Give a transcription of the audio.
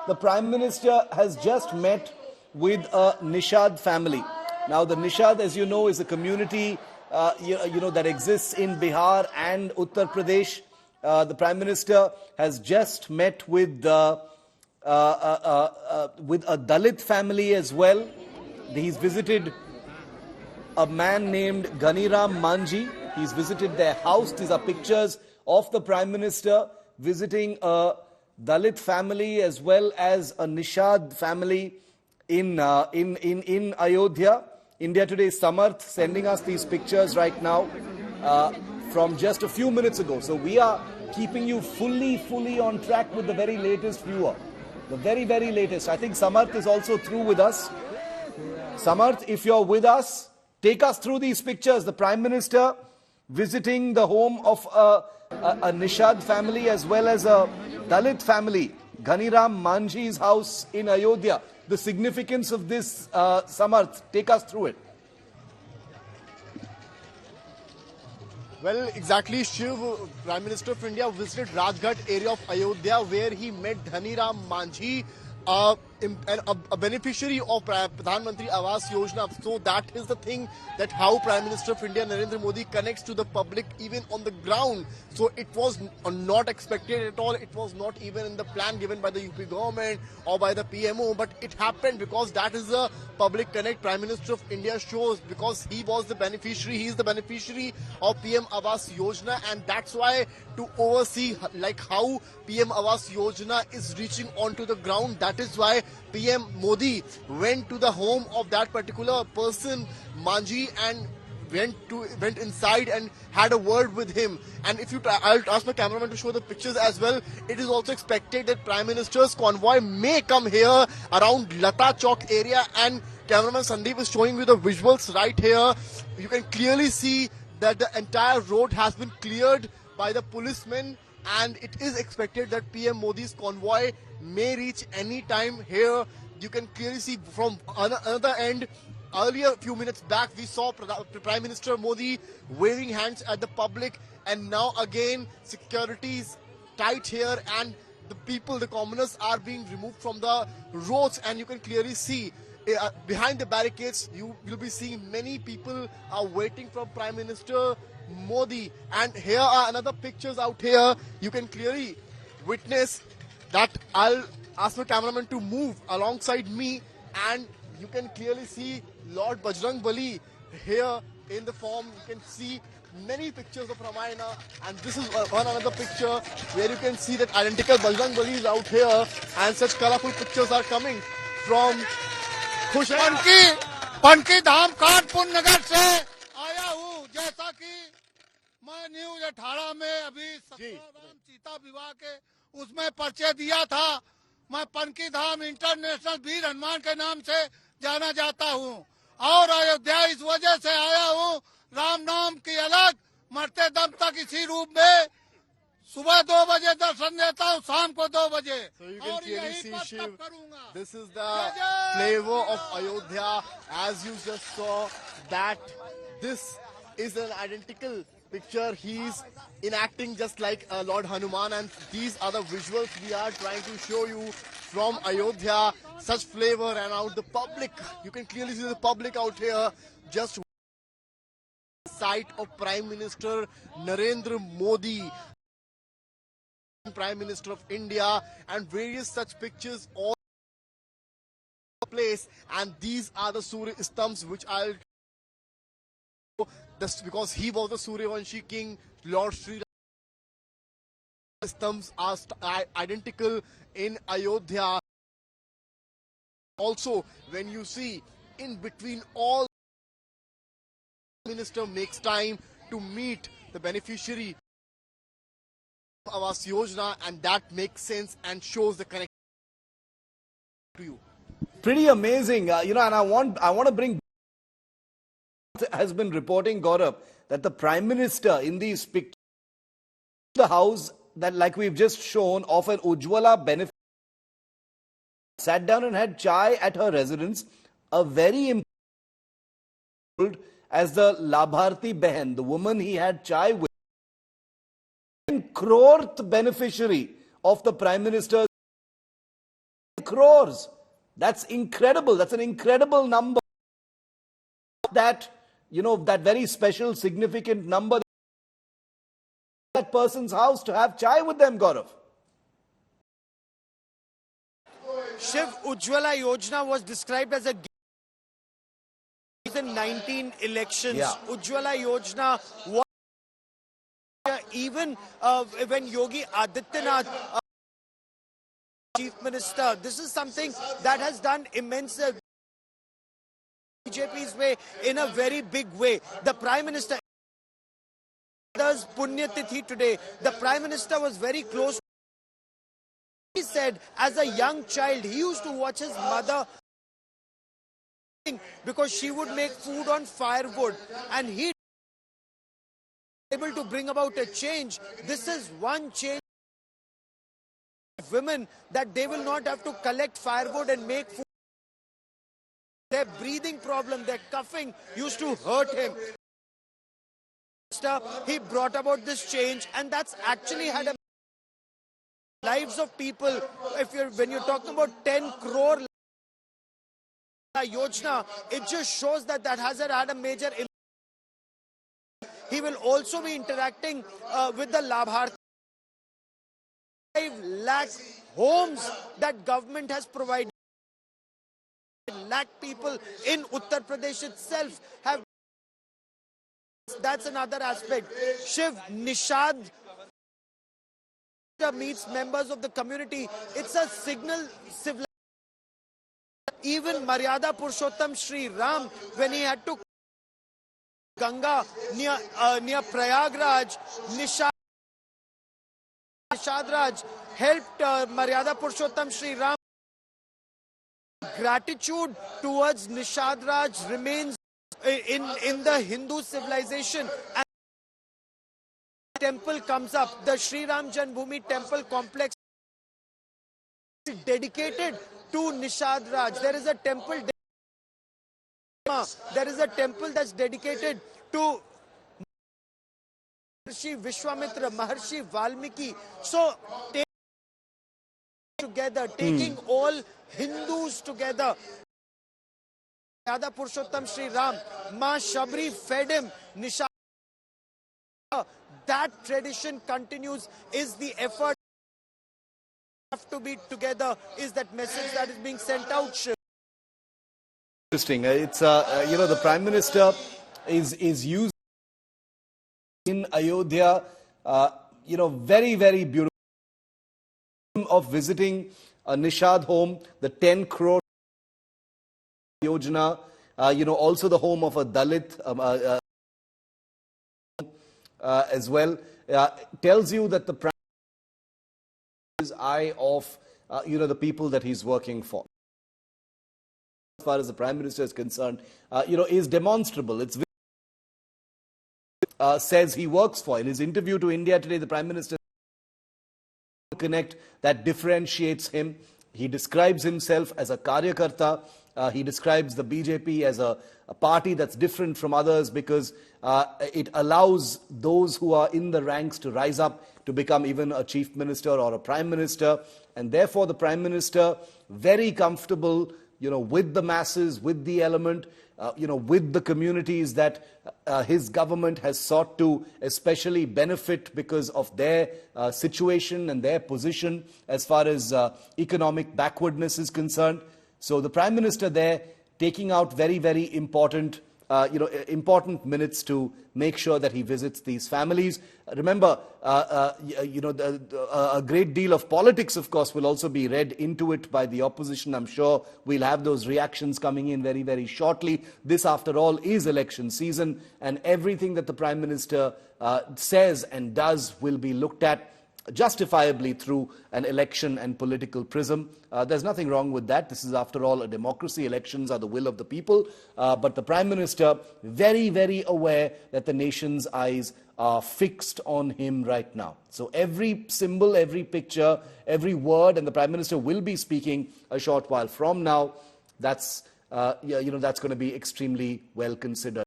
the Prime Minister has just met with a Nishad family. Now, the Nishad, as you know, is a community that exists in Bihar and Uttar Pradesh. The Prime Minister has just met with a Dalit family as well. He's visited a man named Ghaniram Manji. He's visited their house. These are pictures of the Prime Minister visiting a Dalit family as well as a Nishad family in Ayodhya. India Today Samarth sending us these pictures right now from just a few minutes ago. So we are keeping you fully on track with the very latest viewer. The very latest. I think Samarth is also through with us. Samarth, if you're with us, take us through these pictures. The Prime Minister visiting the home of a Nishad family as well as a Dalit family, Ghaniram Manji's house in Ayodhya. The significance of this, Samarth, take us through it. Well, exactly, Shiv. Prime Minister of India visited Rajghat area of Ayodhya where he met Ghaniram Manji, a beneficiary of Pradhan Mantri Awas Yojana. So that is the thing, that how Prime Minister of India Narendra Modi connects to the public even on the ground. So it was not expected at all. It was not even in the plan given by the UP government or by the PMO, but it happened because that is a public connect Prime Minister of India shows, because he was the beneficiary. He is the beneficiary of PM Awas Yojana, and that's why to oversee like how PM Awas Yojana is reaching onto the ground. That is why PM Modi went to the home of that particular person, Manji, and went inside and had a word with him. And if you I'll ask my cameraman to show the pictures as well. It is also expected that Prime Minister's convoy may come here around Lata Chowk area, and cameraman Sandeep is showing you the visuals right here. You can clearly see that the entire road has been cleared by the policemen, and it is expected that PM Modi's convoy may reach any time here. You can clearly see from another end. Earlier, a few minutes back, we saw Prime Minister Modi waving hands at the public, and now again security is tight here, and the people, the commoners, are being removed from the roads, and you can clearly see behind the barricades, you will be seeing many people are waiting for Prime Minister Modi. And here are another pictures out here. You can clearly witness that. I'll ask my cameraman to move alongside me, and you can clearly see Lord Bajrang Bali here in the form. You can see many pictures of Ramayana, and this is one another picture where you can see that identical Bajrang Bali is out here, and such colorful pictures are coming from Panki धाम कानपुर नगर से आया हूँ। जैसा कि मैं news 18 में अभी सीता विवाह के उसमें परिचय दिया था, मैं पनकी धाम इंटरनेशनल वीर हनुमान के नाम से जाना जाता हूँ, और अयोध्या इस वजह से आया हूँ, राम नाम की अलग, मरते दम तक इसी रूप में सुबह 2 बजे दर्शन देता हूँ, शाम को 2 बजे। So you can clearly see, Shiv, this is the flavor of Ayodhya. As you just saw, that this is an identical picture. He's enacting just like Lord Hanuman, and these are the visuals we are trying to show you from Ayodhya. Such flavor, and out the public, you can clearly see the public out here just sight of Prime Minister Narendra Modi, Prime Minister of India, and various such pictures all place. And these are the Surya Stamps, which I'll just because he was the Suryavanshi king, Lord Sri Stamps are identical in Ayodhya. Also, when you see in between all, Minister makes time to meet the beneficiary Awas Yojana, and that makes sense and shows the connection to you. Pretty amazing, and I want to bring. Has been reporting, Gaurav, that the Prime Minister in these pictures, the house that, like we've just shown, of an Ujjwala benefit, sat down and had chai at her residence. A very important as the Labharti Behan, the woman he had chai with, crore beneficiary of the Prime Minister's crores. That's incredible. That's an incredible number. That, that very special, significant number, that person's house to have chai with them, Gaurav. Shiv, Ujjwala Yojana was described as a 2019 elections. Yeah. Ujjwala Yojana was even when Yogi Adityanath, Chief Minister, this is something that has done immense BJP's way in a very big way. The Prime Minister, others Punya Tithi today, the Prime Minister was very close. He said as a young child, he used to watch his mother because she would make food on firewood, and he was able to bring about a change. This is one change. Women, that they will not have to collect firewood and make food. Their breathing problem, their coughing used to hurt him. He brought about this change, and that's actually had a lives of people. When you're talking about 10 crore Yojana, it just shows that has had a major impact. He will also be interacting with the Labharthi. 5 lakh homes that government has provided. 5 lakh people in Uttar Pradesh itself have. That's another aspect. Shiv, Nishad meets members of the community. It's a signal civilization. Even Maryada Purushottam Shri Ram, when he had to Ganga near Prayagraj, Nishad Raj helped Maryada Purushottam Shri Ram. Gratitude towards Nishad Raj remains in the Hindu civilization. And the temple comes up, the Sri Ram Janmabhoomi temple complex is dedicated to Nishad Raj. There is a temple. There is a temple that's dedicated to Maharshi Vishwamitra, Maharshi Valmiki. So, taking all Hindus together. Maryada Purushottam Shri Ram, Ma Shabri fed him, Nishad. That tradition continues, is the effort. Have to be together, is that message that is being sent out. Interesting. It's the Prime Minister is used in Ayodhya. Very, very beautiful of visiting a Nishad home, the 10 crore Yojana. Also the home of a Dalit as well. Tells you that the Prime Minister's eye of the people that he's working for. As far as the Prime Minister is concerned, is demonstrable. It's says he works for. In his interview to India today, the Prime Minister connect that differentiates him. He describes himself as a Karyakarta. He describes the BJP as a party that's different from others because it allows those who are in the ranks to rise up to become even a chief minister or a prime minister. And therefore, the Prime Minister, very comfortable, with the masses, with the element, with the communities that his government has sought to especially benefit because of their situation and their position as far as economic backwardness is concerned. So the Prime Minister there taking out very, very important minutes to make sure that he visits these families. Remember, a great deal of politics, of course, will also be read into it by the opposition. I'm sure we'll have those reactions coming in very, very shortly. This, after all, is election season, and everything that the Prime Minister says and does will be looked at justifiably through an election and political prism. There's nothing wrong with that. This is, after all, a democracy. Elections are the will of the people. But the Prime Minister, very, very aware that the nation's eyes are fixed on him right now. So every symbol, every picture, every word, and the Prime Minister will be speaking a short while from now, that's going to be extremely well considered.